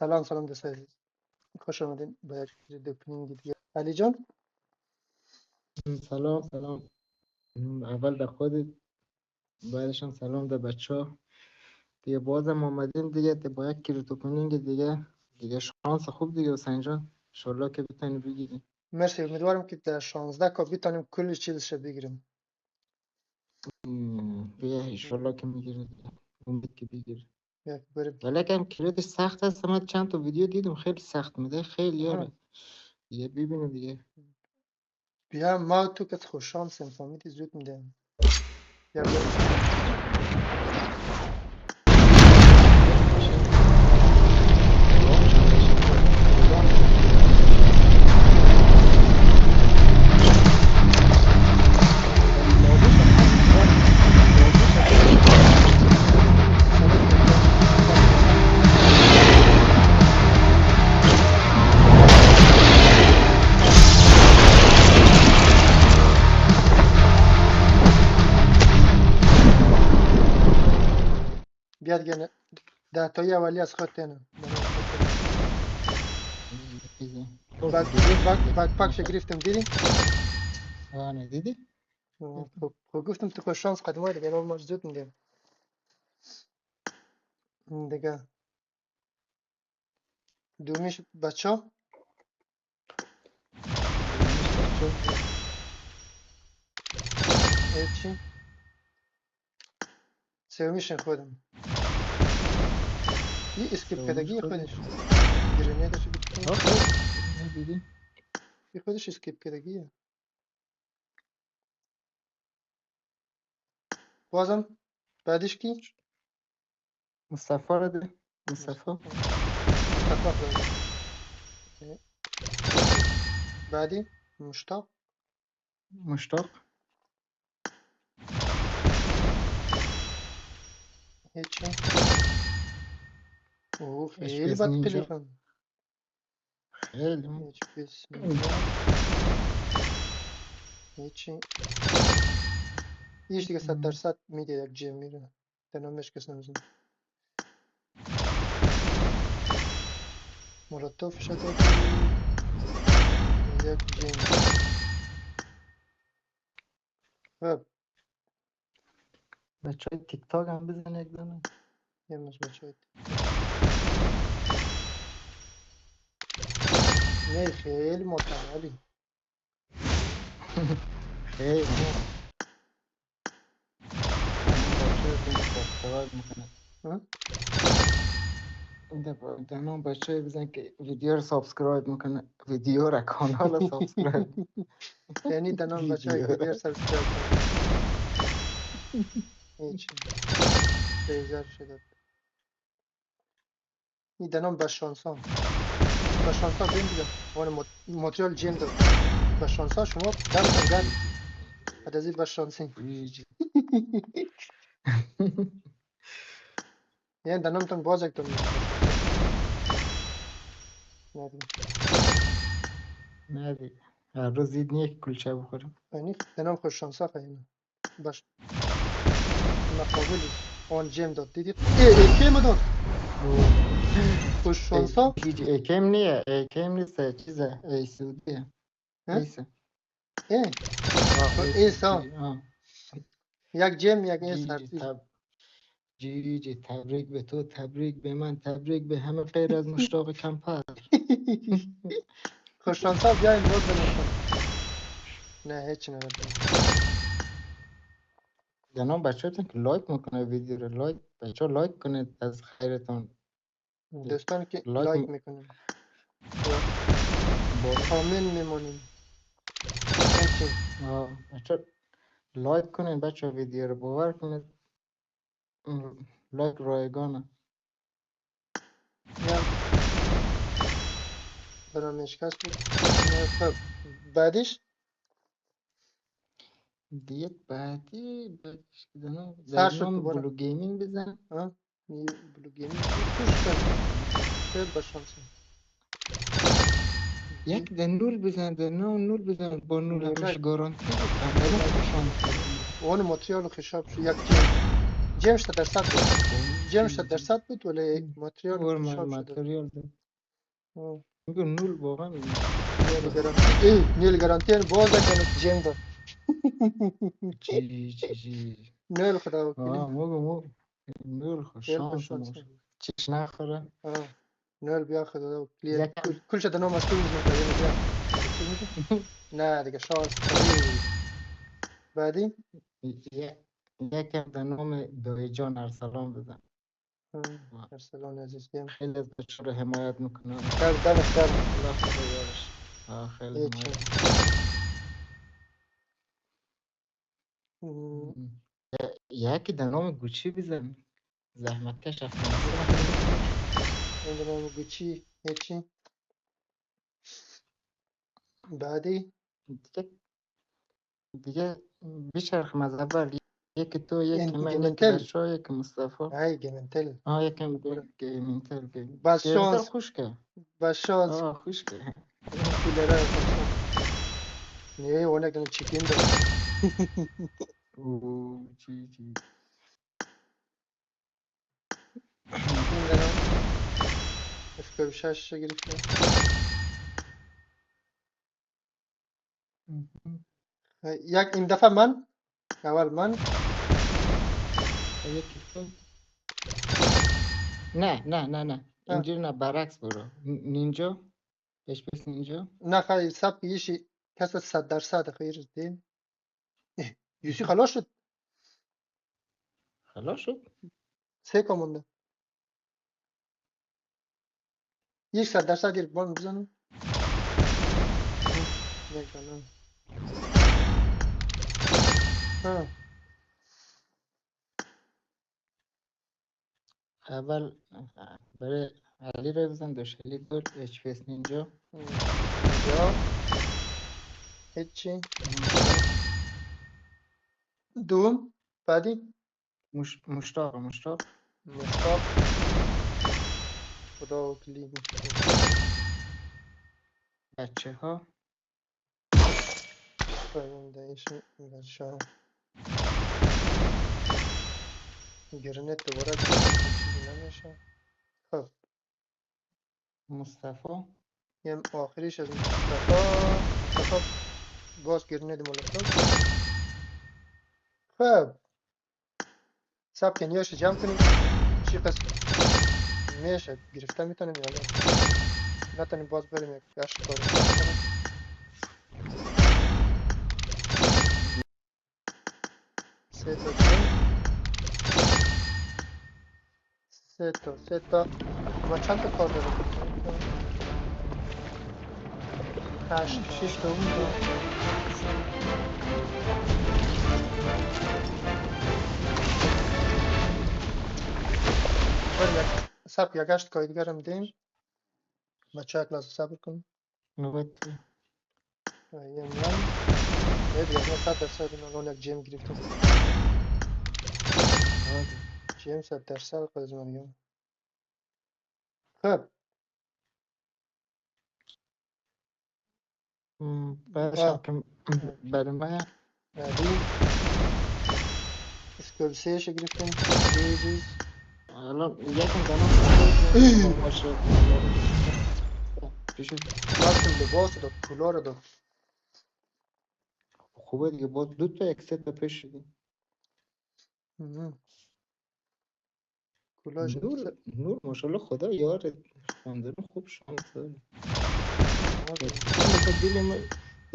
سلام سلام دوستان عزیز. خوش آمدین به یک دوپنینگ دیگه. علی جان سلام سلام. اول در خودت، بعدش هم سلام در بچه ها. دیگه بازم آمدین دیگه با یک کریپتو دیگه شانس خوب دیگه حسین جان، انشالله که بتونی بگیری. مرسی، امیدوارم که در 16 کا بتونیم کل چیزش بگیریم. دیگه انشالله که میگیری دیگه، امید که بگیری. یک بریم. ولی کم کریدش سخت هست، من چند تا ویدیو دیدم خیلی سخت میده، خیلی یاره دیگه ببینیم دیگه. بیا ما تو که خوش شانسیم، فهمیدی زود میده. یا بریم. بیا دیگه 10 تایی اولی از خود تنه. بک پاکش گرفتم دیدی؟ نه دیدی؟ خب گفتم تو خوش شانس قدمه دیگه ما زود میده. دیگه دومیش بچه ها چی؟ سومیش خودم. این اسکیپ کردگی خودش گرینیدش دیدی؟ این خودش اسکیپ کردگیه. بازم بعدش کی؟ مصطفی رو ده. مصطفی بعدی مشتاق هیچی. اوه خیلی بد قلیفم. خیلی هیچ بسم الله. هیچی. ایش دیگه 100% میده یک جیم میره. تنامش کس نمیزن. مولوتوف شد یک جیم. خب بچه های تیک تاک هم بزن یک دانه. یه مش بچه نه خیلی مطمئن علی. خیلی سبسکرایب میکنه. دنام بچه بزن که ویدیو رو سابسکرایب میکنه، ویدیو را کانال سابسکرایب. یعنی دنام بچه های ویدیو سابسکرایب کنه. هیچی شیزر شده. این دنام بشانسان بین دیگه وان ماتریال جیم داد. بشانسا شما دمتون گرم بعد از این بشانسی. یعنی دنامتون باز یک دنیا نه دیگه هر روز دید یک کلچه بخوریم. یعنی دنام خوش شانسا خیلی باش مقابلش آن جیم داد دیدی ای مداد خوش شانسا ایکم نیه، ایکم نیست، چیزه ای سودیه. ایسه ایسا یک جیم یک ایس جی تبریک به تو، تبریک به من، تبریک به همه غیر از مشتاق کمپر. خوش شانسا بیاین باز دنام نه هیچ نه جناب بچه هاتون که لایک میکنه ویدیو رو، لایک بچه ها لایک کنید از خیرتون. دوستان که لایک میکنن آمین میمونیم. هیچی بچه لایک کنید، بچه ها ویدیو رو باور کنید، لایک رایگانه. برام شکست بود. خب بعدش دیگه بعدی سر در شد نام دوباره. بلو گیمینگ بزن. بلو گیمینگ خوش کرد خیلی بشانسم. یک دنول بزن، در نام نول بزن، با نول همش گارانتی وان ماتریال خشاب شد یک جیم 80% بود. جیم 100% بود ولی ماتریال اول خراب شده. ماتریال ده آه. میگه نول واقعا نیل گارانتی نیل گارانتی باز کنه جیم داد. چی نیل خدا وکیلی آه مو نول خو نیل شانس خوشانس. موش چیش نخوره آه نیل بیا خدا وکیلی یکم کل شده نام از کیوز میکنه بیا چی میشه؟ نه دیگه شانس قوی. بعدی یکم در نام دایی جان ارسلان بزن ارسلان عزیز بیم خیلی از بچه رو حمایت میکنه دمش گرم. الله خدا یارش خیلی هیچی حمایت یکی در نام گوچی بزن زحمتکش افغانستان نمیدونم گوچی هیچی. بعدی دیگه بیچرخ مذهبل یکی تو یکی من یکی گیمنتل بچه ها یکی مصطفی های گیمنتل یکم گیمینتل بس گیمینتل شانس خوش که بس شانس خوش که کولره خودشان نیه اونک دونه چیکین داره. چی این دارم اسکوپ 6 گرفتیم. یک این دفعه من اول من یکی تو نه اینجوری نه برعکس برو نینجا بس نینجا نه خیلی سب یشی کس 100% خیر دیم. یوسی خلاص شد. خلاص شد سه کامونده. یک 100% گرفت بان بزنم. یک دانم. اول برای علی رو بزن دوشلی دور اچ پی اس نینجا اینجا هیچی. دوم بعدی مشتاق مشتاق خدا وکیلی بچه ها فرمانده ایش بچه ها گرنت دوباره چیزی نمیشه. خب مصطفی یم آخریش از مصطفی باز گرنت مولوتوف. خب سب کنیاش جمع کنیم چی قسم میشه گرفته میتونیم یا نه نتونیم باز بریم یک گشت کاری کنیم. سه تا جیم سه تا ما چند تا کار داریم؟ 8 تا 6 تا اون بریم یک سب یک گشت کاری دیگر هم دیم بچه ها کلاس صبر کنیم. نوبت یه من یه دیگه ما 100% این الان یک جیم گرفتیم. جیم 100% خود از من میگم. خب بعدش هم که برای من بعدی اسکورسیش گرفتیم جیجیز الان یکم زمان باشه پیش مارکم لباس داد کولار داد. خوبه دیگه با دو تا یک ست پیش شدیم کولاش نور ماشاءالله خدا یار خواندن خوب شانس داره دل ما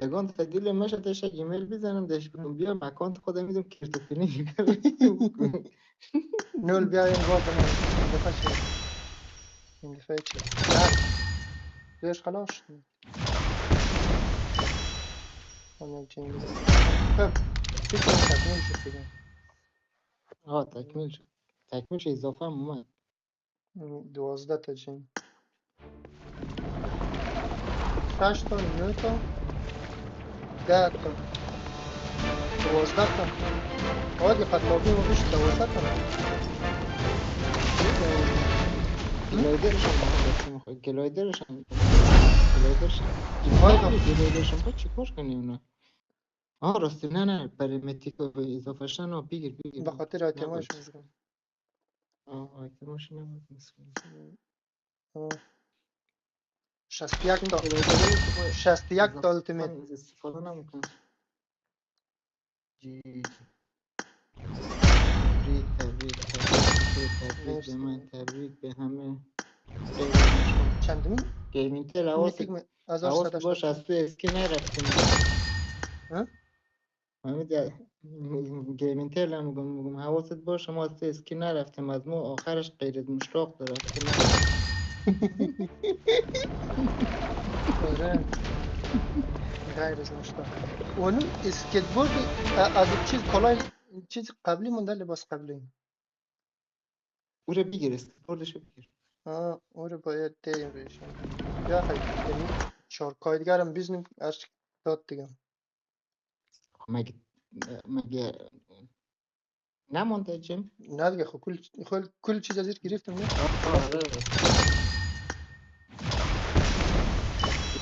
یگان تا دل ما شده یک ایمیل بزنم داشت بگم بیا اکانت خودم میدم کریپتوپینی نول بیا این باز دنم این دفعه چی این دفعه چی زیرش خلاص شد. من یک جیم بزنم. خب فکر تکمیل شد دیگه. تکمیل شد اضافه هم اومد 12 تا جیم 6 تا 9 تا 10 تا 12 تا آقا قد لابی ما بیش 12 تا گلایدرش هم دستی میخواد گلایدرش هم گلایدرش هم باید چیکار کنی اونا راستی نه برای متیکا به اضافه شن بگیر به خاطر اعتمادش نباید میگیرم. آیتماش نبود مثلا. آه. 61 چون تا پلیدری که ما 61 تا اضافه التیمیت. از استفاده نمیکنم. جی جی. تبریک تبریک تبریک به تو، تبریک به من، مرسی. تبریک به همه غیر از مشتاق. چندمی گیمینگ تل میتیک حواست 1180. باش از تو اسکی نرفتیم. ها همین گیمینگ تل هم میگم حواست باش ما از تو اسکی نرفتیم، از ما آخرش غیر از مشتاق رفته نرفت. آره غیر از مشتاق. اونو اسکیتبورد از چیز کالای چیز قبلی مونده، لباس قبلی. او رو بگیر، اسکیتبوردش رو بگیر. او رو باید ده امروزش. یا خیلی یعنی 4 دیگر هم بیزنیم از داد دیگه. مگه نمونده جیم؟ نه دیگه خب کل چیز ازش گرفتم نه. آره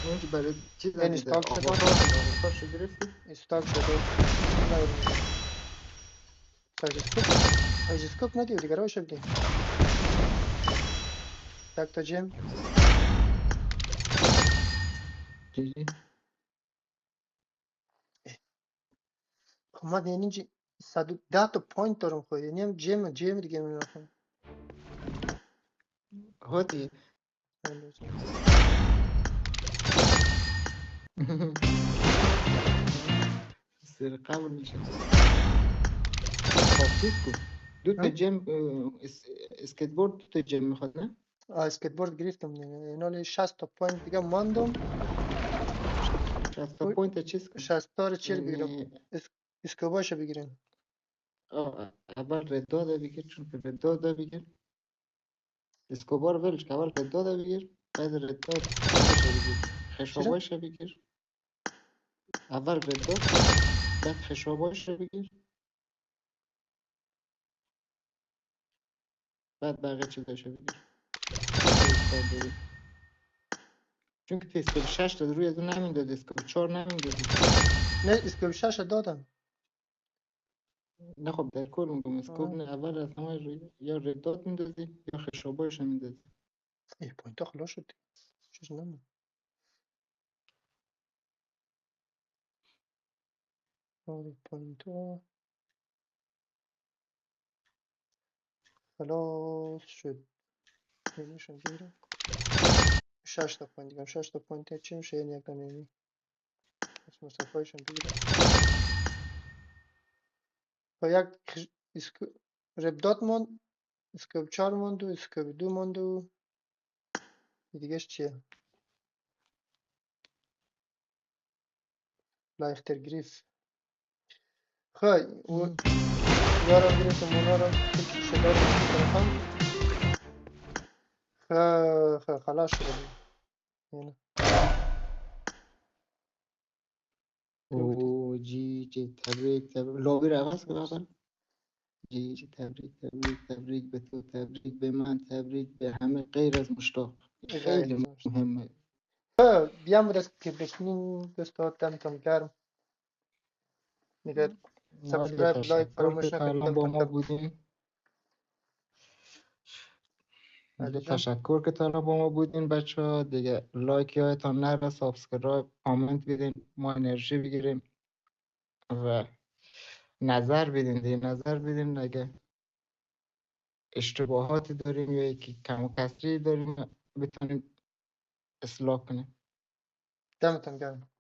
اونجا برای چیز این دیده استاک شده، آواتارشو گرفتی؟ استاک شده. نه سایزسکوپ، سایزسکوپ ندیو دیگه روش بدیم. تک تا جیم چی چی؟ خب من یعنی 110 تا پوینت دارم خب، یعنی هم جیم دیگه میرم. ها دیگه. سر قبل میشه. خب چیز کن دو تا جیم اسکیتبورد دو تا جیم میخواد نه؟ اسکیتبورد گرفتم دیگه، اینا 60 تا پوینت دیگه ماندم. 60 تا پوینت چیز کن 60 تا رو چیل بگیرم، یعنی اسکوباشو بگیرم. اول رد داده بگیر، چون که رد داده بگیر اسکوبار ولش که اول رد داده بگیر، بعد رد داد چیزش بگیر، چرا؟ خشاباش بگیر. اول رد داد بعد خشاباش بگیر، بعد بقیه چیزاشو بگیر روی کار داری. چون که تو اسکوپ 6 داد روی از اون نمیداد، اسکوپ 4 نمیدادی که. نه اسکوب 6 دادم. نه خب در کل میگم اسکوپ آه. نه، اول از همه یا رد داد میدادی یا خشاباش میدادی. ای پوینت ها خلاص شد. چیز نمون. پوینت ها خلاص شد. میشون بگیرم 6 تا پوینت دیگه، 6 تا پوینت چی میشه؟ یعنی یک دانه یعنی اسم صفایشون بگیرم با یک اسکو ربدات موند، اسکوب 4 موند و اسکوب 2 موند و دیگهش چیه؟ لایختر گریف. خب یارم گرفتم اونا رو کل شیشه دارم طرفم. خلاص شده دیگه. یعنی بگو او جی جی تبریک تبریک لابی رو عوض کن اول. جی جی تبریک تبریک تبریک به تو، تبریک به من، تبریک به همه غیر از مشتاق. غیر از خیلی اون. مهمه. بیام بود که بشنین دوستات دمتون گرم دیگه. نوست به سابسکرایب لایک تشکر که فراموش تا نکنید. الان با دمتون ما گرم. بودین. دیگه علی جان تشکر که تا الان با ما بودین بچه ها. دیگه لایک یادتان نره، سابسکرایب، کامنت بدین، ما انرژی بگیریم و نظر بدین. دیگه نظر بدین اگه اشتباهاتی داریم یا یکی کم و کسری داریم بتونیم اصلاح کنیم. دمتون گرم.